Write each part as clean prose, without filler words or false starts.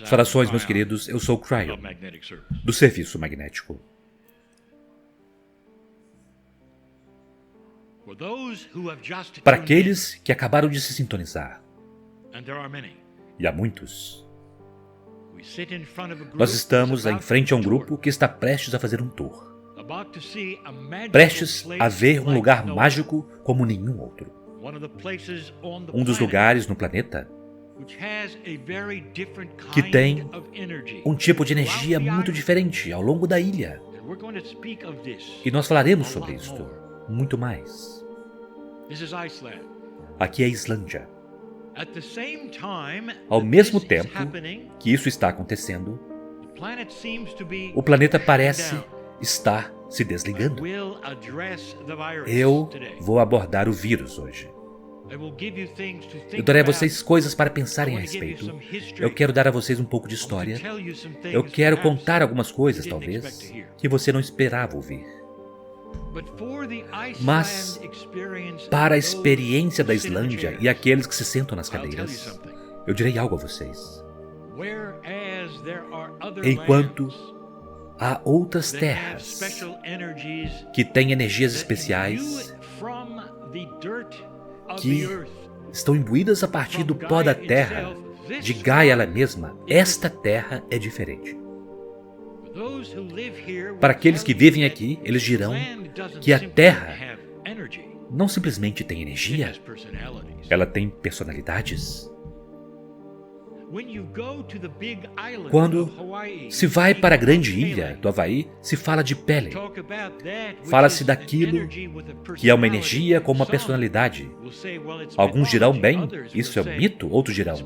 Saudações, meus queridos, eu sou o Cryon, do Serviço Magnético. Para aqueles que acabaram de se sintonizar, e há muitos, nós estamos em frente a um grupo que está prestes a fazer um tour, prestes a ver um lugar mágico como nenhum outro. Um dos lugares no planeta que tem um tipo de energia muito diferente ao longo da ilha. E nós falaremos sobre isto muito mais. Aqui é a Islândia. Ao mesmo tempo que isso está acontecendo, o planeta parece estar se desligando. Eu vou abordar o vírus hoje. Eu darei a vocês coisas para pensarem a respeito. Eu quero dar a vocês um pouco de história. Eu quero contar algumas coisas, talvez, que você não esperava ouvir. Mas, para a experiência da Islândia e aqueles que se sentam nas cadeiras, eu direi algo a vocês. Enquanto há outras terras que têm energias especiais que estão imbuídas a partir do pó da terra, de Gaia ela mesma, esta terra é diferente. Para aqueles que vivem aqui, eles dirão que a terra não simplesmente tem energia, ela tem personalidades. Quando se vai para a grande ilha do Havaí, se fala de Pele. Fala-se daquilo que é uma energia com uma personalidade. Alguns dirão, bem, isso é um mito, outros dirão,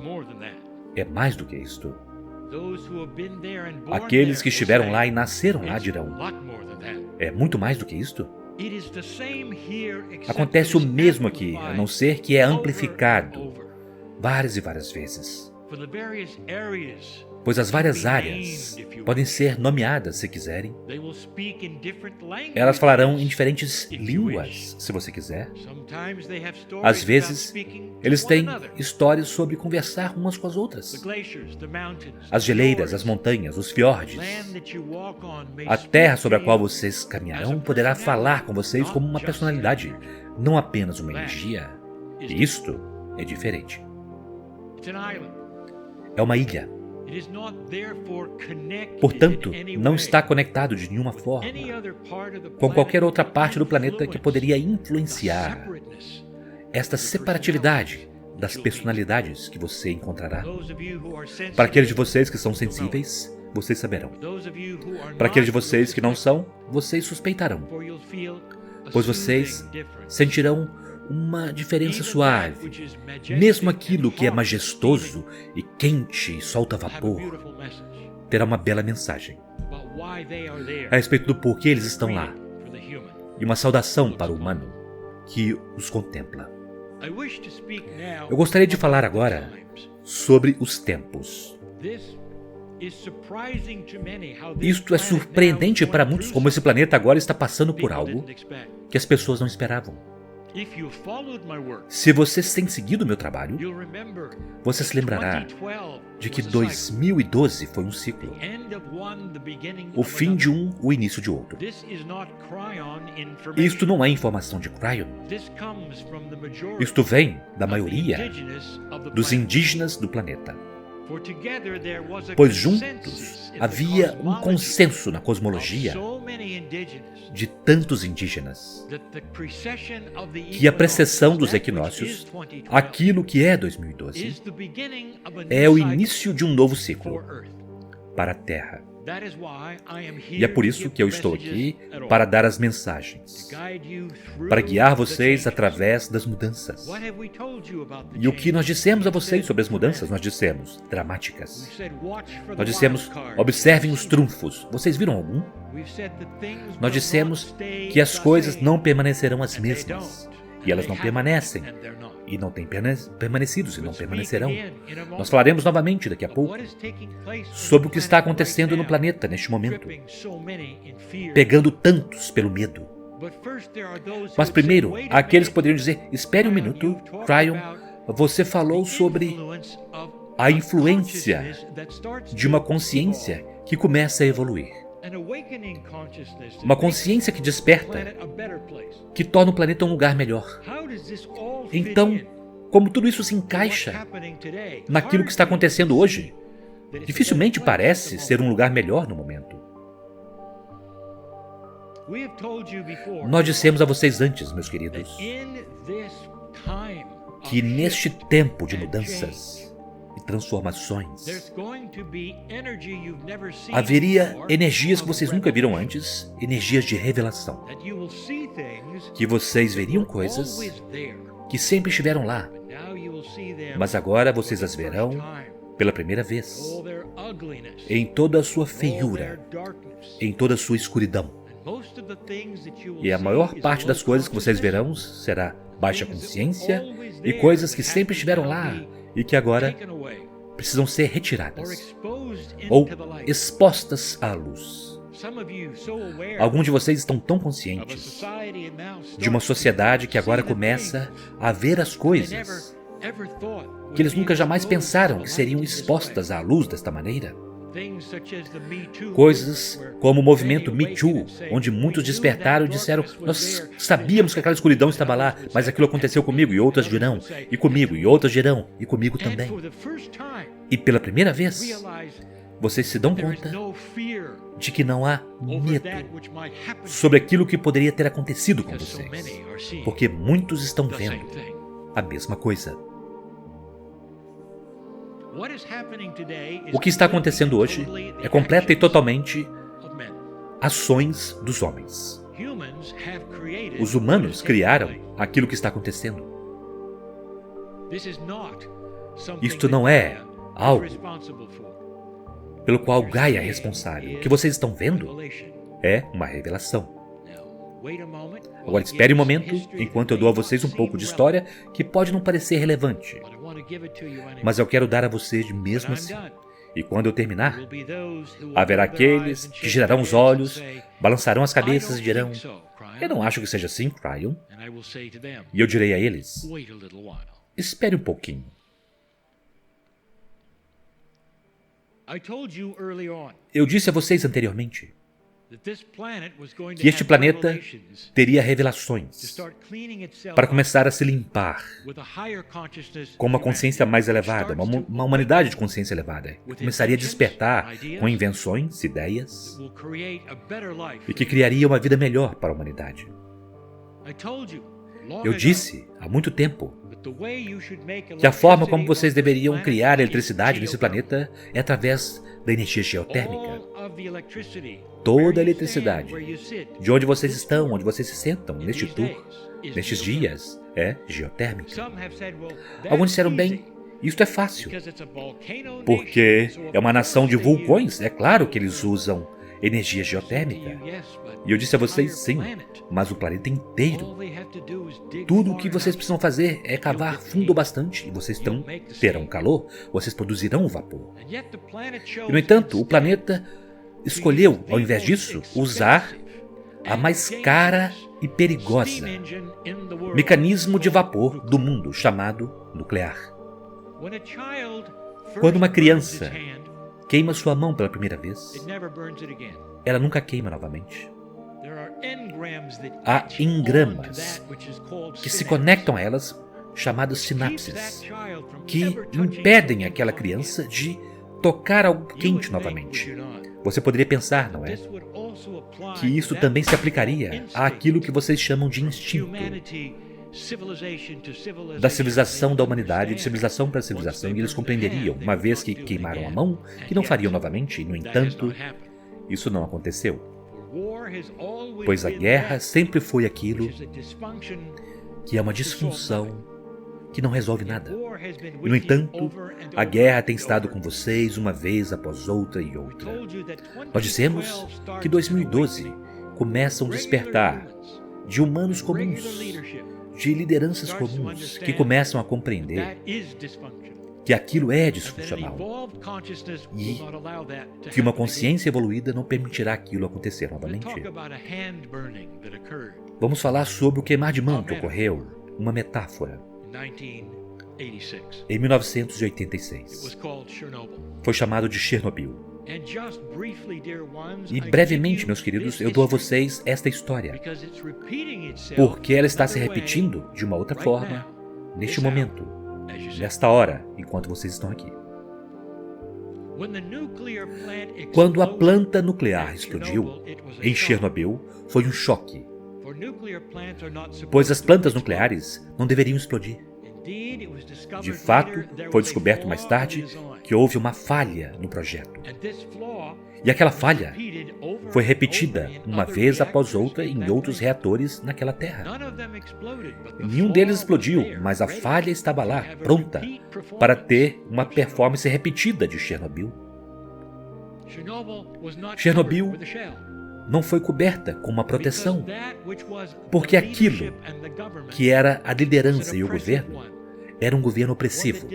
é mais do que isto. Aqueles que estiveram lá e nasceram lá dirão, é muito mais do que isto? Acontece o mesmo aqui, a não ser que é amplificado várias e várias vezes. Pois as várias áreas podem ser nomeadas se quiserem. Elas falarão em diferentes línguas, se você quiser. Às vezes, eles têm histórias sobre conversar umas com as outras. As geleiras, as montanhas, os fiordes. A terra sobre a qual vocês caminharão poderá falar com vocês como uma personalidade, não apenas uma energia. E isto é diferente. É uma ilha. Portanto, não está conectado de nenhuma forma com qualquer outra parte do planeta que poderia influenciar esta separatividade das personalidades que você encontrará. Para aqueles de vocês que são sensíveis, vocês saberão. Para aqueles de vocês que não são, vocês suspeitarão, pois vocês sentirão uma diferença suave. Mesmo aquilo que é majestoso e quente e solta vapor terá uma bela mensagem a respeito do porquê eles estão lá, e uma saudação para o humano que os contempla. Eu gostaria de falar agora sobre os tempos. Isto é surpreendente para muitos, como esse planeta agora está passando por algo que as pessoas não esperavam. Se você tem seguido o meu trabalho, você se lembrará de que 2012 foi um ciclo. O fim de um, o início de outro. Isto não é informação de Cryon. Isto vem da maioria dos indígenas do planeta. Pois juntos havia um consenso na cosmologia de tantos indígenas que a precessão dos equinócios, aquilo que é 2012, é o início de um novo ciclo para a Terra. E é por isso que eu estou aqui para dar as mensagens, para guiar vocês através das mudanças. E o que nós dissemos a vocês sobre as mudanças? Nós dissemos dramáticas. Nós dissemos, observem os trunfos. Vocês viram algum? Nós dissemos que as coisas não permanecerão as mesmas. E elas não permanecem. E não têm permanecido e não permanecerão. Nós falaremos novamente daqui a pouco sobre o que está acontecendo no planeta neste momento, pegando tantos pelo medo. Mas primeiro, há aqueles que poderiam dizer, espere um minuto, Cryon, você falou sobre a influência de uma consciência que começa a evoluir. Uma consciência que desperta, que torna o planeta um lugar melhor. Então, como tudo isso se encaixa naquilo que está acontecendo hoje, dificilmente parece ser um lugar melhor no momento. Nós dissemos a vocês antes, meus queridos, que neste tempo de mudanças e transformações, haveria energias que vocês nunca viram antes, energias de revelação. Que vocês veriam coisas que sempre estiveram lá, mas agora vocês as verão pela primeira vez, em toda a sua feiura, em toda a sua escuridão. E a maior parte das coisas que vocês verão será baixa consciência e coisas que sempre estiveram lá e que agora precisam ser retiradas ou expostas à luz. Alguns de vocês estão tão conscientes de uma sociedade que agora começa a ver as coisas que eles nunca jamais pensaram que seriam expostas à luz desta maneira. Coisas como o movimento Me Too, onde muitos despertaram e disseram: nós sabíamos que aquela escuridão estava lá, mas aquilo aconteceu comigo, e outras dirão, e comigo, e outras dirão, e comigo também. E pela primeira vez, vocês se dão conta de que não há medo sobre aquilo que poderia ter acontecido com vocês, porque muitos estão vendo a mesma coisa. O que está acontecendo hoje é completa e totalmente ações dos homens. Os humanos criaram aquilo que está acontecendo. Isto não é algo pelo qual Gaia é responsável. O que vocês estão vendo é uma revelação. Agora espere um momento, enquanto eu dou a vocês um pouco de história que pode não parecer relevante, mas eu quero dar a vocês mesmo assim. E quando eu terminar, haverá aqueles que girarão os olhos, balançarão as cabeças e dirão: eu não acho que seja assim, Cryon. E eu direi a eles: espere um pouquinho. Eu disse a vocês anteriormente que este planeta teria revelações para começar a se limpar com uma consciência mais elevada, uma humanidade de consciência elevada, que começaria a despertar com invenções, ideias, e que criaria uma vida melhor para a humanidade. Eu disse há muito tempo que a forma como vocês deveriam criar eletricidade nesse planeta é através da energia geotérmica. Toda a eletricidade, de onde vocês estão, onde vocês se sentam, neste tour, nestes dias, é geotérmica. Alguns disseram: bem, isto é fácil, porque é uma nação de vulcões, é claro que eles usam energia geotérmica. E eu disse a vocês: sim, mas o planeta inteiro. Tudo o que vocês precisam fazer é cavar fundo bastante e vocês terão calor, vocês produzirão vapor. E, no entanto, o planeta escolheu, ao invés disso, usar a mais cara e perigosa mecanismo de vapor do mundo, chamado nuclear. Quando uma criança queima sua mão pela primeira vez, ela nunca queima novamente. Há engramas que se conectam a elas, chamadas sinapses, que impedem aquela criança de tocar algo quente novamente. Você poderia pensar, não é? Que isso também se aplicaria àquilo que vocês chamam de instinto. Da civilização da humanidade, de civilização para civilização, e eles compreenderiam, uma vez que queimaram a mão, que não fariam novamente, e, no entanto, isso não aconteceu. Pois a guerra sempre foi aquilo que é uma disfunção que não resolve nada. E, no entanto, a guerra tem estado com vocês uma vez após outra e outra. Nós dissemos que 2012 começa um despertar de humanos comuns, de lideranças comuns, que começam a compreender que aquilo é disfuncional e que uma consciência evoluída não permitirá aquilo acontecer novamente. Vamos falar sobre o queimar de mão que ocorreu, uma metáfora. em 1986. Foi chamado de Chernobyl. E brevemente, meus queridos, eu dou a vocês esta história, porque ela está se repetindo de uma outra forma, neste momento, nesta hora, enquanto vocês estão aqui. Quando a planta nuclear explodiu em Chernobyl, foi um choque, pois as plantas nucleares não deveriam explodir. De fato, foi descoberto mais tarde que houve uma falha no projeto. E aquela falha foi repetida uma vez após outra em outros reatores naquela terra. Nenhum deles explodiu, mas a falha estava lá, pronta, para ter uma performance repetida de Chernobyl. Chernobyl não foi coberta com uma proteção, porque aquilo que era a liderança e o governo era um governo opressivo,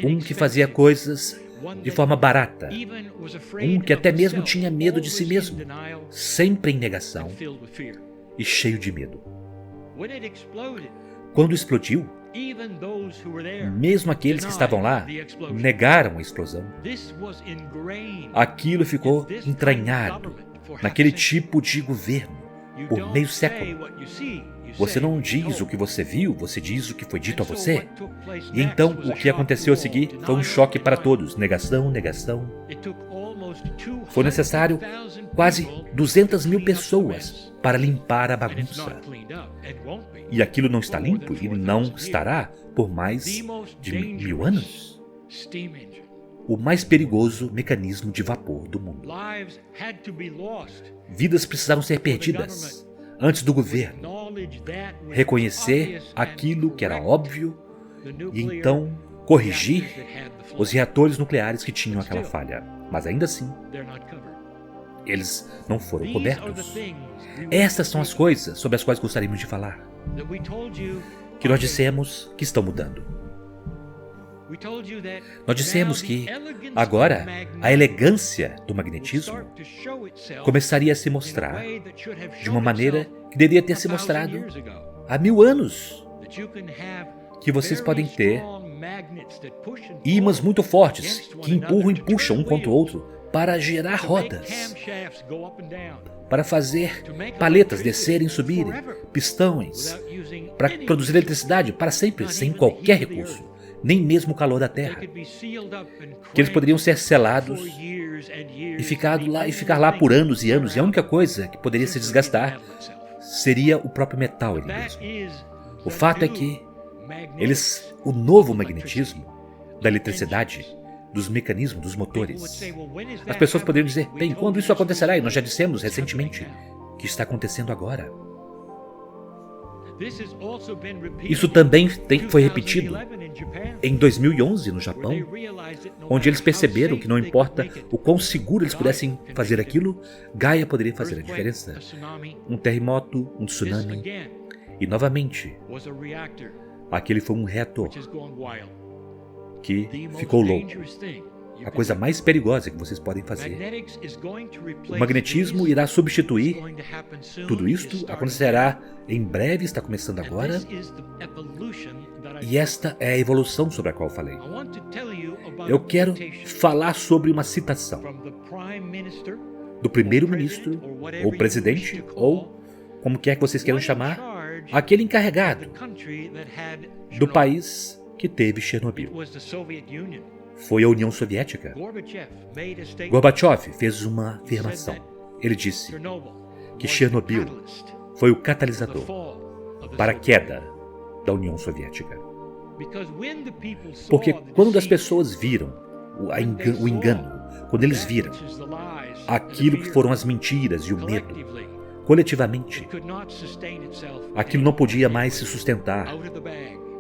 um que fazia coisas de forma barata, um que até mesmo tinha medo de si mesmo, sempre em negação e cheio de medo. Quando explodiu, mesmo aqueles que estavam lá negaram a explosão. Aquilo ficou entranhado naquele tipo de governo por meio século. Você não diz o que você viu, você diz o que foi dito a você. E então, o que aconteceu a seguir foi um choque para todos. Negação, negação. Foi necessário quase 200 mil pessoas para limpar a bagunça. E aquilo não está limpo e não estará por mais de 1000 anos. O mais perigoso mecanismo de vapor do mundo. Vidas precisaram ser perdidas antes do governo reconhecer aquilo que era óbvio e então corrigir os reatores nucleares que tinham aquela falha. Mas ainda assim, eles não foram cobertos. Estas são as coisas sobre as quais gostaríamos de falar, que nós dissemos que estão mudando. Nós dissemos que agora a elegância do magnetismo começaria a se mostrar de uma maneira que deveria ter se mostrado há 1000 anos. Que vocês podem ter ímãs muito fortes que empurram e puxam um contra o outro para gerar rodas, para fazer paletas descerem e subirem, pistões, para produzir eletricidade para sempre, sem qualquer recurso, nem mesmo o calor da terra. Que eles poderiam ser selados e ficar lá por anos e anos, e a única coisa que poderia se desgastar seria o próprio metal ele mesmo. O fato é que o novo magnetismo da eletricidade, dos mecanismos, dos motores, as pessoas poderiam dizer, bem, quando isso acontecerá? E nós já dissemos recentemente que está acontecendo agora. Isso também foi repetido em 2011 no Japão, onde eles perceberam que não importa o quão seguro eles pudessem fazer aquilo, Gaia poderia fazer a diferença. Um terremoto, um tsunami, e novamente, aquele foi um reator que ficou louco. A coisa mais perigosa que vocês podem fazer. O magnetismo irá substituir tudo isto, acontecerá em breve, está começando agora. E esta é a evolução sobre a qual eu falei. Eu quero falar sobre uma citação do primeiro-ministro, ou presidente, ou como quer que vocês queiram chamar, aquele encarregado do país que teve Chernobyl. Foi a União Soviética. Gorbachev fez uma afirmação. Ele disse que Chernobyl foi o catalisador para a queda da União Soviética. Porque quando as pessoas viram o engano, quando eles viram aquilo que foram as mentiras e o medo, coletivamente, aquilo não podia mais se sustentar.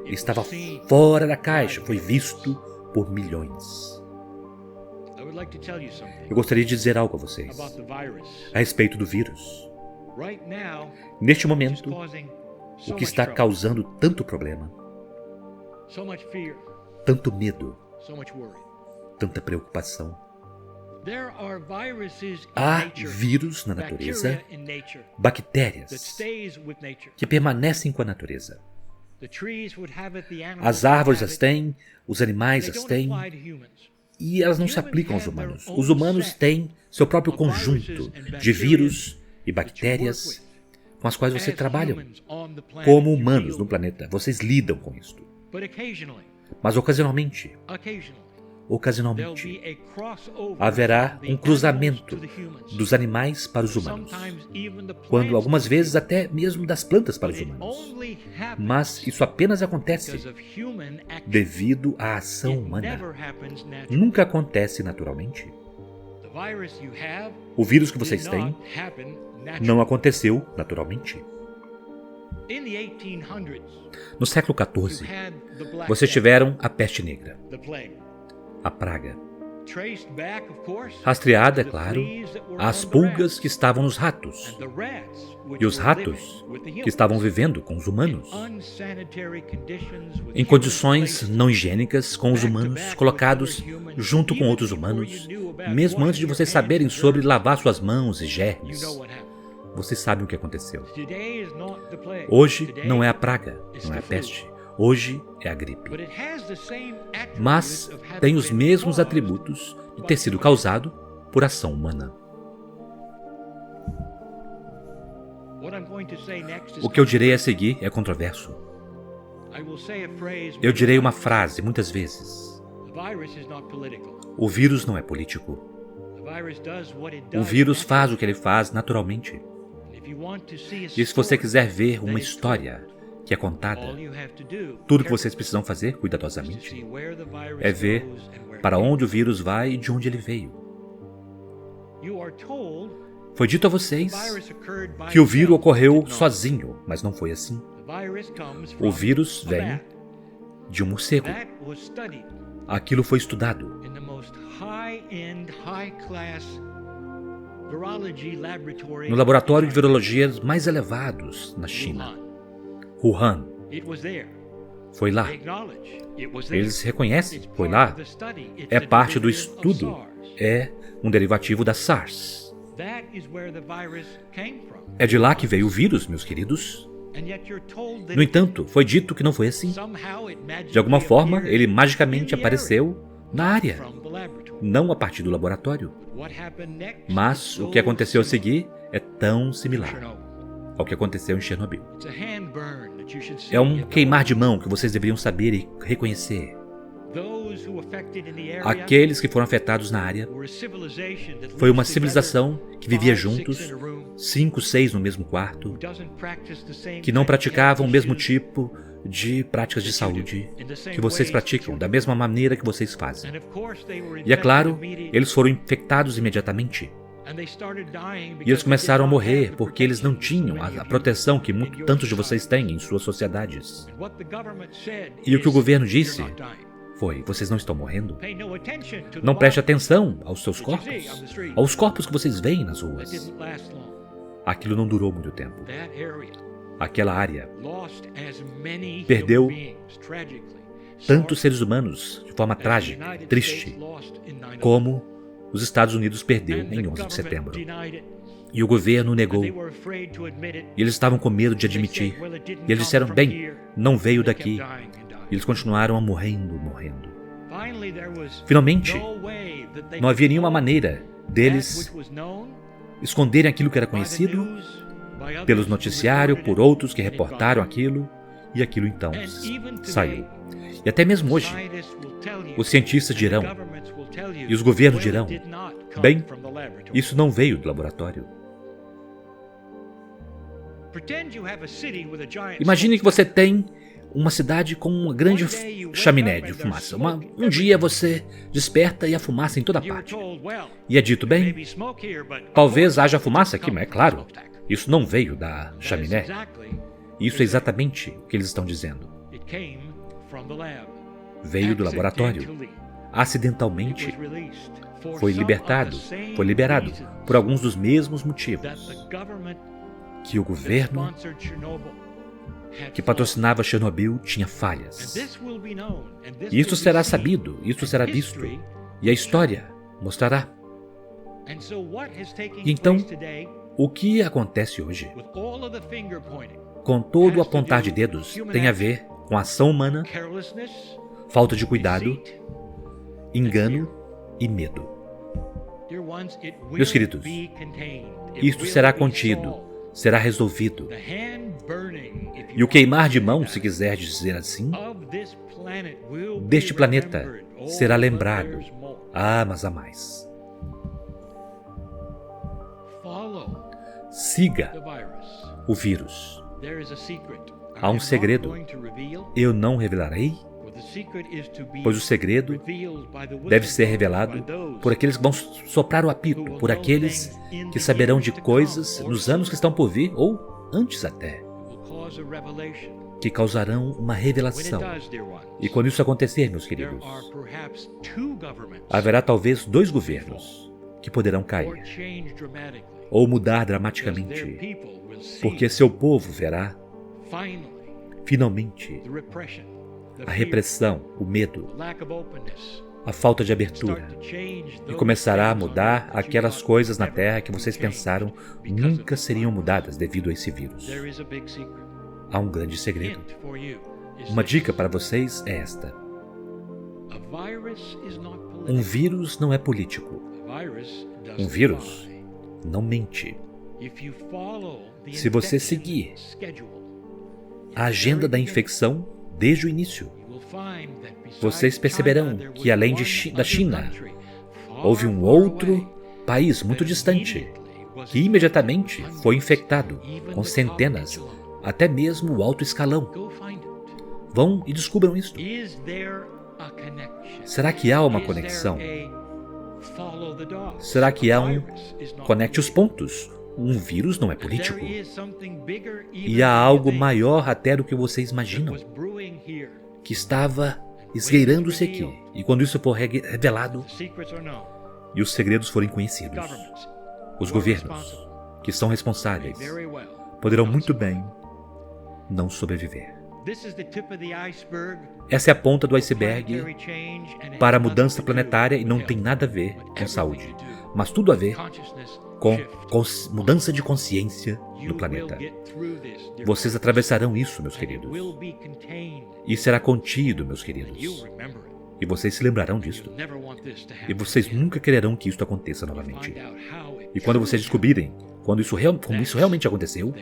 Estava fora da caixa, foi visto por milhões. Eu gostaria de dizer algo a vocês a respeito do vírus. Neste momento, o que está causando tanto problema, tanto medo, tanta preocupação. Há vírus na natureza, bactérias que permanecem com a natureza. As árvores as têm, os animais as têm, e elas não se aplicam aos humanos. Os humanos têm seu próprio conjunto de vírus e bactérias com as quais você trabalha. Como humanos no planeta, vocês lidam com isso. Mas ocasionalmente, haverá um cruzamento dos animais para os humanos, quando algumas vezes até mesmo das plantas para os humanos. Mas isso apenas acontece devido à ação humana. Nunca acontece naturalmente. O vírus que vocês têm não aconteceu naturalmente. No século XIV, vocês tiveram a peste negra, a praga, rastreada, é claro, às pulgas que estavam nos ratos e os ratos que estavam vivendo com os humanos, em condições não higiênicas, com os humanos colocados junto com outros humanos, mesmo antes de vocês saberem sobre lavar suas mãos e germes. Vocês sabem o que aconteceu. Hoje não é a praga, não é a peste. Hoje é a gripe. Mas tem os mesmos atributos de ter sido causado por ação humana. O que eu direi a seguir é controverso. Eu direi uma frase muitas vezes. O vírus não é político. O vírus faz o que ele faz naturalmente. E se você quiser ver uma história que é contada, tudo que vocês precisam fazer cuidadosamente é ver para onde o vírus vai e de onde ele veio. Foi dito a vocês que o vírus ocorreu sozinho, mas não foi assim. O vírus vem de um morcego. Aquilo foi estudado no laboratório de virologia mais elevados na China, Wuhan. Foi lá. Eles reconhecem, foi lá. É parte do estudo. É um derivativo da SARS. É de lá que veio o vírus, meus queridos. No entanto, foi dito que não foi assim. De alguma forma, ele magicamente apareceu na área, não a partir do laboratório. Mas o que aconteceu a seguir é tão similar ao que aconteceu em Chernobyl. É um queimar de mão que vocês deveriam saber e reconhecer. Aqueles que foram afetados na área foi uma civilização que vivia juntos, 5, 6 no mesmo quarto, que não praticavam o mesmo tipo de práticas de saúde que vocês praticam, da mesma maneira que vocês fazem. E é claro, eles foram infectados imediatamente. E eles começaram a morrer porque eles não tinham a proteção que tantos de vocês têm em suas sociedades. E o que o governo disse foi: vocês não estão morrendo? Não preste atenção aos seus corpos, aos corpos que vocês veem nas ruas. Aquilo não durou muito tempo. Aquela área perdeu tantos seres humanos de forma trágica, triste, como os Estados Unidos perdeu em 11 de setembro. E o governo negou. E eles estavam com medo de admitir. E eles disseram: bem, não veio daqui. E eles continuaram morrendo. Finalmente, não havia nenhuma maneira deles esconderem aquilo que era conhecido pelos noticiários, por outros que reportaram aquilo, e aquilo então saiu. E até mesmo hoje, os cientistas dirão, e os governos dirão: bem, isso não veio do laboratório. Imagine que você tem uma cidade com uma grande chaminé de fumaça. Um dia você desperta e há fumaça em toda parte. E é dito: bem, talvez haja fumaça aqui, mas é claro, isso não veio da chaminé. Isso é exatamente o que eles estão dizendo. Veio do laboratório. Acidentalmente foi liberado por alguns dos mesmos motivos que o governo que patrocinava Chernobyl tinha falhas. E isso será sabido, isso será visto, e a história mostrará. E então, o que acontece hoje, com todo o apontar de dedos, tem a ver com ação humana, falta de cuidado, engano e medo. Meus queridos, isto será contido, será resolvido. E o queimar de mão, se quiser dizer assim, deste planeta será lembrado. Mas há mais. Siga o vírus. Há um segredo. Eu não revelarei, pois o segredo deve ser revelado por aqueles que vão soprar o apito, por aqueles que saberão de coisas nos anos que estão por vir, ou antes até, que causarão uma revelação. E quando isso acontecer, meus queridos, haverá talvez 2 governos que poderão cair ou mudar dramaticamente, porque seu povo verá, finalmente, a repressão, o medo, a falta de abertura, e começará a mudar aquelas coisas na Terra que vocês pensaram nunca seriam mudadas devido a esse vírus. Há um grande segredo. Uma dica para vocês é esta. Um vírus não é político. Um vírus não mente. Se você seguir a agenda da infecção desde o início, vocês perceberão que além da China, houve um outro país muito distante que imediatamente foi infectado com centenas, até mesmo o alto escalão. Vão e descubram isso. Será que há uma conexão? Será que há conecte os pontos? Um vírus não é político. E há algo maior até do que vocês imaginam, que estava esgueirando-se aqui. E quando isso for revelado e os segredos forem conhecidos, os governos que são responsáveis poderão muito bem não sobreviver. Essa é a ponta do iceberg para a mudança planetária e não tem nada a ver com saúde, mas tudo a ver com mudança de consciência no planeta. Vocês atravessarão isso, meus queridos. E será contido, meus queridos. E vocês se lembrarão disso. E vocês nunca quererão que isso aconteça novamente. E quando vocês descobrirem como isso realmente aconteceu,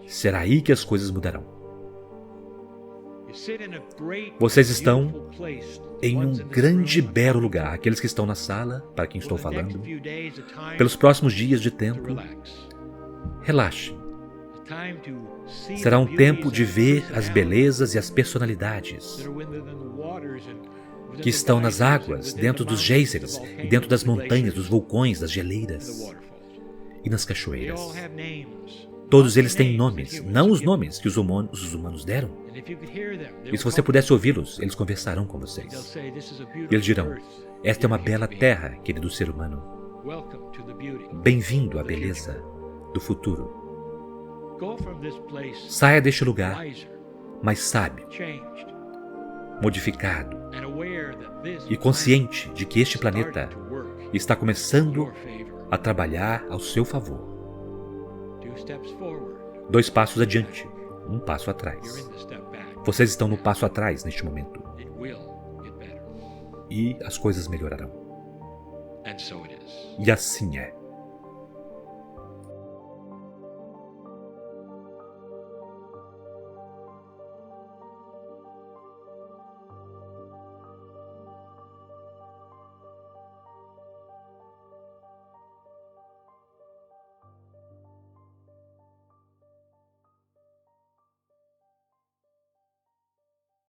será aí que as coisas mudarão. Vocês estão em um grande e belo lugar. Aqueles que estão na sala, para quem estou falando, pelos próximos dias de tempo, relaxem. Será um tempo de ver as belezas e as personalidades que estão nas águas, dentro dos geysers, e dentro das montanhas, dos vulcões, das geleiras e nas cachoeiras. Todos eles têm nomes, não os nomes que os humanos deram. E se você pudesse ouvi-los, eles conversarão com vocês. Eles dirão, esta é uma bela terra, querido ser humano. Bem-vindo à beleza do futuro. Saia deste lugar, mais sábio, modificado e consciente de que este planeta está começando a trabalhar ao seu favor. 2 passos adiante, 1 passo atrás. Vocês estão no passo atrás neste momento. E as coisas melhorarão. E assim é.